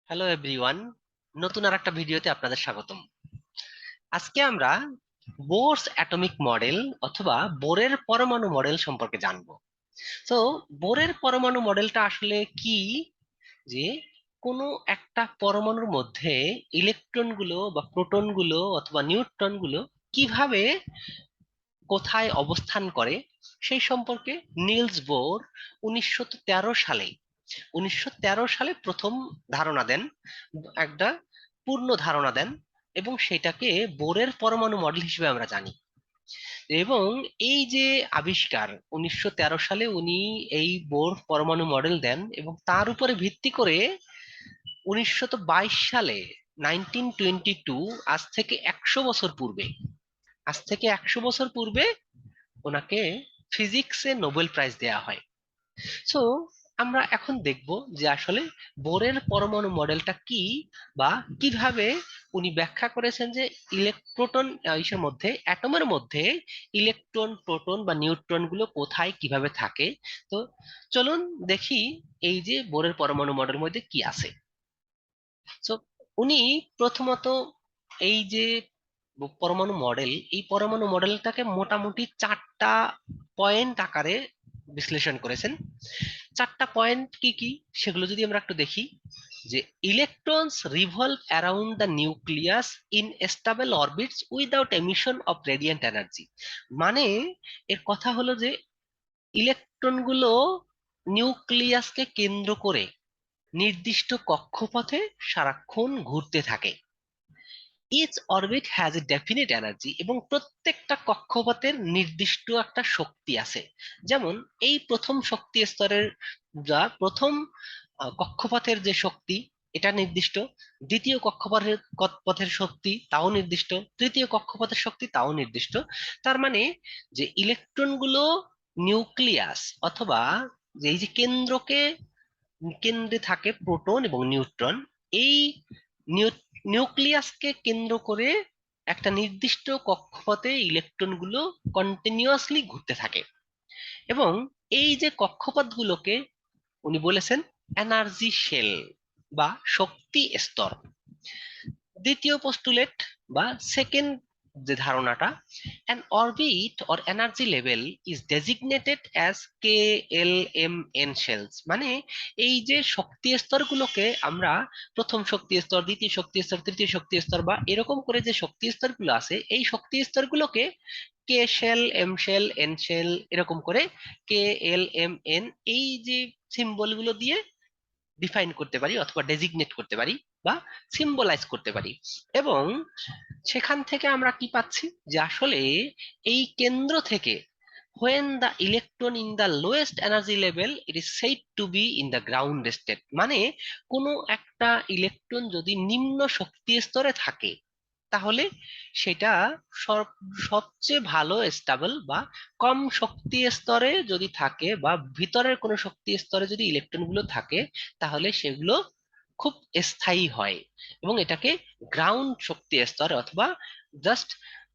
Hello everyone, নতুন আর একটা ভিডিওতে আপনাদের স্বাগতম। আজকে আমরা বোরস অ্যাটমিক মডেল অথবা বোরের পরমাণু মডেল সম্পর্কে জানবো। তো বোরের পরমাণু মডেলটা আসলে কি, যে কোনো একটা পরমাণুর মধ্যে ইলেকট্রনগুলো বা প্রোটনগুলো অথবা নিউট্রনগুলো কিভাবে কোথায় অবস্থান করে সেই সম্পর্কে নিলস বোর 1913 সালে 1913 সালে প্রথম ধারণা দেন, একটা পূর্ণ ধারণা দেন, এবং সেটাকে বোরের পরমাণু মডেল হিসেবে আমরা জানি। এবং এই যে আবিষ্কার 1913 সালে উনি এই বোর পরমাণু মডেল দেন, এবং তার উপরে ভিত্তি করে 1922 সালে 1922, আজ থেকে 100 বছর পূর্বে ওনাকে ফিজিক্সে নোবেল প্রাইজ দেয়া হয়। সো আমরা এখন দেখব যে আসলে বোরের পরমাণু মডেলটা কি, বা কিভাবে উনি ব্যাখ্যা করেছেন যে ইলেকট্রন ইসের মধ্যে, অ্যাটমের মধ্যে ইলেকট্রন, প্রোটন বা নিউট্রন গুলো কোথায় কিভাবে থাকে। তো চলুন দেখি এই যে বোরের পরমাণু মডেলের মধ্যে কি আছে। সো উনি প্রথমত এই যে পরমাণু মডেল, এই পরমাণু মডেলটাকে মোটামুটি 4টা পয়েন্ট আকারে বিশ্লেষণ করেছেন। 4টা পয়েন্ট কি কি সেগুলো যদি আমরা একটু দেখি, যে electrons revolve around the nucleus in stable orbits without emission of radiant energy. মানে এর কথা হলো যে ইলেকট্রনগুলো নিউক্লিয়াসকে কেন্দ্র করে নির্দিষ্ট কক্ষপথে সারাক্ষণ ঘুরতে থাকে। Each orbit has a definite energy, এবং প্রত্যেকটা কক্ষপথের নির্দিষ্ট একটা শক্তি আছে। যেমন এই প্রথম শক্তি স্তরের, যা প্রথম কক্ষপথের যে শক্তি, এটা নির্দিষ্ট। দ্বিতীয় কক্ষপথের পথের শক্তি তাও নির্দিষ্ট। তৃতীয় কক্ষপথের শক্তি তাও নির্দিষ্ট। তার মানে যে ইলেকট্রনগুলো নিউক্লিয়াস অথবা যে এই যে কেন্দ্রে থাকে প্রোটন এবং নিউট্রন, এই নিউক্লিয়াসকে কেন্দ্র করে একটা নির্দিষ্ট কক্ষপথে ইলেকট্রনগুলো কন্টিনিউয়াসলি ঘুরতে থাকে। এবং এই যে কক্ষপথগুলোকে উনি বলেছেন এনার্জি শেল বা শক্তি স্তর। দ্বিতীয় পোস্টুলেট বা সেকেন্ড যে ধারণাটা, an orbit or energy level is designated as KLMN shells, মানে এই যে শক্তি স্তরগুলোকে আমরা প্রথম শক্তি স্তর, দ্বিতীয় শক্তি স্তর, তৃতীয় শক্তি স্তর বা এরকম করে যে শক্তি স্তরগুলো আছে, এই শক্তি স্তরগুলোকে K shell, M shell, N shell, এরকম করে KLMN এই যে সিম্বল গুলো দিয়ে ডিফাইন করতে পারি অথবা ডেজিগনেট করতে পারি বা সিম্বলাইজ করতে পারি। এবং সেখান থেকে আমরা কি পাচ্ছি, যে আসলে এই কেন্দ্র থেকে when the electron in the lowest energy level it is said to be in the ground state, মানে কোনো একটা ইলেকট্রন যদি নিম্ন শক্তি স্তরে থাকে তাহলে সেটা সবচেয়ে ভালো স্টেবল, বা কম শক্তি স্তরে যদি থাকে বা ভিতরের কোনো শক্তি স্তরে যদি ইলেকট্রন গুলো থাকে তাহলে সেগুলো খুব স্থায়ী হয়, এবং এটাকে গ্রাউন্ড শক্তি স্তর অথবা জাস্ট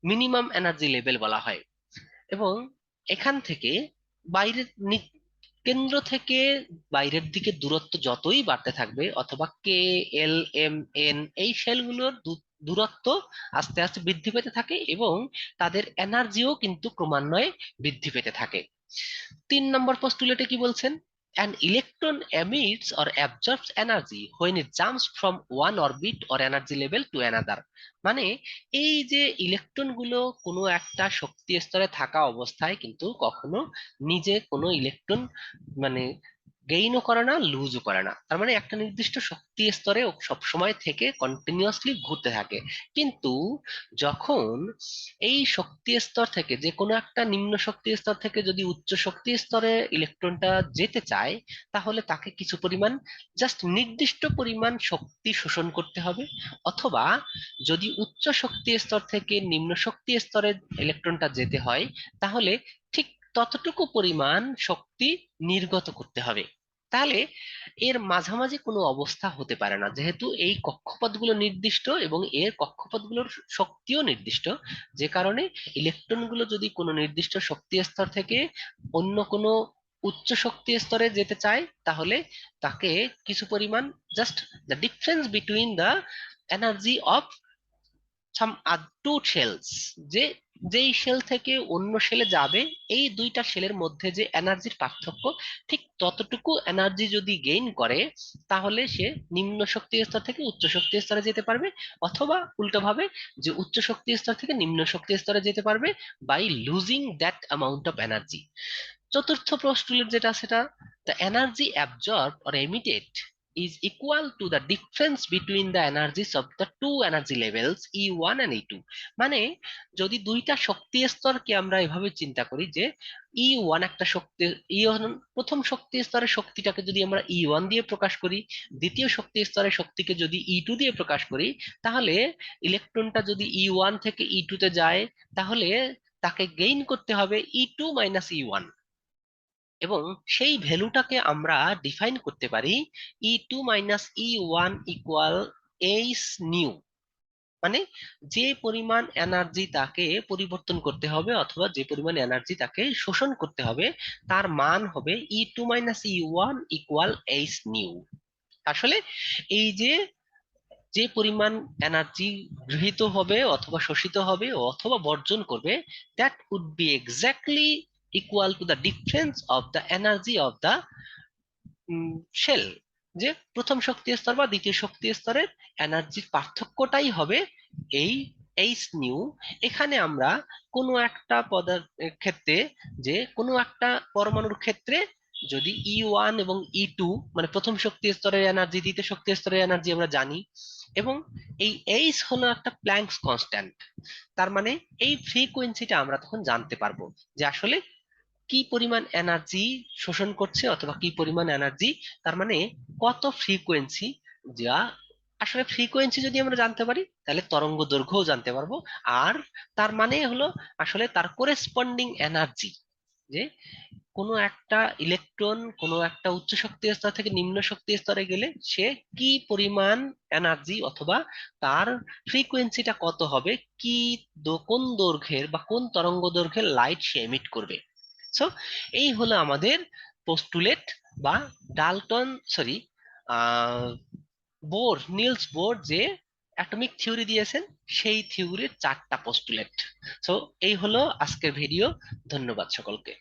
মিনিমাম এনার্জি লেভেল বলা হয়। এবং এখান থেকে বাইরের কেন্দ্র থেকে বাইরের দিকে দূরত্ব যতই বাড়তে থাকবে, অথবা KLMN এই সেলগুলোর দূরত্ব আস্তে আস্তে বৃদ্ধি পেতে থাকে, এবং তাদের এনার্জিও কিন্তু ক্রমান্বয়ে বৃদ্ধি পেতে থাকে। 3 নম্বর পোস্টুলেটে কি বলছেন, an electron emits or absorbs energy when it jumps from one orbit or energy level to another, মানে এই যে ইলেকট্রন গুলো কোনো একটা শক্তি স্তরে থাকা অবস্থায় কিন্তু কখনো নিজে কোনো ইলেকট্রন মানে গেইনও করে না, লুজও করে না। তার মানে একটা নির্দিষ্ট শক্তি স্তরে ও সব সময় থেকে কন্টিনিউয়াসলি ঘুরতে থাকে। কিন্তু যখন এই শক্তি স্তর থেকে, যে কোনো একটা নিম্ন শক্তি স্তর থেকে যদি উচ্চ শক্তি স্তরে ইলেকট্রনটা যেতে চায়, তাহলে তাকে কিছু পরিমাণ, জাস্ট নির্দিষ্ট পরিমাণ শক্তি শোষণ করতে হবে, অথবা যদি উচ্চ শক্তি স্তর থেকে নিম্ন শক্তি স্তরে ইলেকট্রনটা যেতে হয় তাহলে ঠিক ততটুকু পরিমাণ শক্তি নির্গত করতে হবে। তাহলে এর মাঝামাঝি কোনো অবস্থা হতে পারে না, যেহেতু এই কক্ষপথগুলো নির্দিষ্ট এবং এর কক্ষপথগুলোর শক্তিও নির্দিষ্ট। যে কারণে ইলেকট্রনগুলো যদি কোনো নির্দিষ্ট শক্তি স্তর থেকে অন্য কোনো উচ্চ শক্তি স্তরে যেতে চায়, তাহলে তাকে কিছু পরিমাণ, just the difference between the energy of some two shells, যে যেই শেল থেকে অন্য শেলে যাবে, এই দুইটা শেলের মধ্যে যে এনার্জির পার্থক্য, ঠিক ততটুকু এনার্জি যদি গেইন করে, তাহলে সে নিম্ন শক্তি স্তর থেকে উচ্চ শক্তি স্তরে যেতে পারবে, অথবা উল্টোভাবে, যে উচ্চ শক্তি স্তর থেকে নিম্ন শক্তি স্তরে যেতে পারবে by losing that amount of energy. চতুর্থ পোস্টুলেট যেটা, সেটা the energy absorbed or emitted is equal to the difference between the energies of the two energy levels E1 and E2। মানে যদি দুইটা শক্তি স্তরকে আমরা এভাবে চিন্তা করি যে E1 একটা শক্তি, প্রথম শক্তি স্তরের শক্তিটাকে যদি আমরা E1 দিয়ে প্রকাশ করি, দ্বিতীয় শক্তি স্তরের শক্তিকে যদি E2 দিয়ে প্রকাশ করি, তাহলে ইলেকট্রনটা যদি E1 থেকে E2 তে যায়, তাহলে তাকে গেইন করতে হবে E2 মাইনাস E1। এবং সেই ভ্যালুটাকে আমরা ডিফাইন করতে পারি E2 minus E1 equal H new. মানে যে পরিমাণ এনার্জি তাকে পরিবর্তন করতে হবে, অথবা যে পরিমাণ এনার্জি তাকে শোষণ করতে হবে, তার মান হবে E2 minus E1 equal H new. আসলে এই যে যে পরিমাণ এনার্জি গৃহীত হবে অথবা শোষিত হবে অথবা বর্জন করবে, that would be exactly equal to the difference of the energy of the shell. যে প্রথম শক্তি স্তর বা দ্বিতীয় শক্তি স্তরের এনার্জির পার্থক্যটাই হবে এই এইচ নিউ। এখানে আমরা কোনো একটা পদার্থের ক্ষেত্রে, যে কোনো একটা পরমাণুর ক্ষেত্রে যদি E1 এবং E2, মানে প্রথম শক্তি স্তরের এনার্জি দ্বিতীয় শক্তি স্তরের এনার্জি আমরা জানি, এবং এই এইচ হলো একটা প্ল্যাঙ্কস কনস্ট্যান্ট, তার মানে এই ফ্রিকোয়েন্সিটা আমরা তখন জানতে পারবো যে আসলে কি পরিমাণ এনার্জি শোষণ করছে অথবা কি পরিমাণ এনার্জি, তার মানে কত ফ্রিকোয়েন্সি। যা আসলে ফ্রিকোয়েন্সি যদি আমরা জানতে পারি, তাহলে তরঙ্গ দৈর্ঘ্যও জানতে পারবো। আর তার মানে হলো আসলে তার করেসপন্ডিং এনার্জি, যে কোনো একটা ইলেকট্রন কোনো একটা উচ্চ শক্তি স্তর থেকে নিম্ন শক্তি স্তরে গেলে সে কি পরিমাণ এনার্জি অথবা তার ফ্রিকোয়েন্সিটা কত হবে, কি কোন দৈর্ঘ্যের বা কোন তরঙ্গ দৈর্ঘ্যের লাইট সে এমিট করবে। সো এই হলো আমাদের পোস্টুলেট বা Dalton, sorry, Bohr, Niels Bohr যে অ্যাটমিক থিওরি দিয়েছেন, সেই থিওরির চারটা পোস্টুলেট। সো এই হলো আজকের ভিডিও। ধন্যবাদ সকলকে।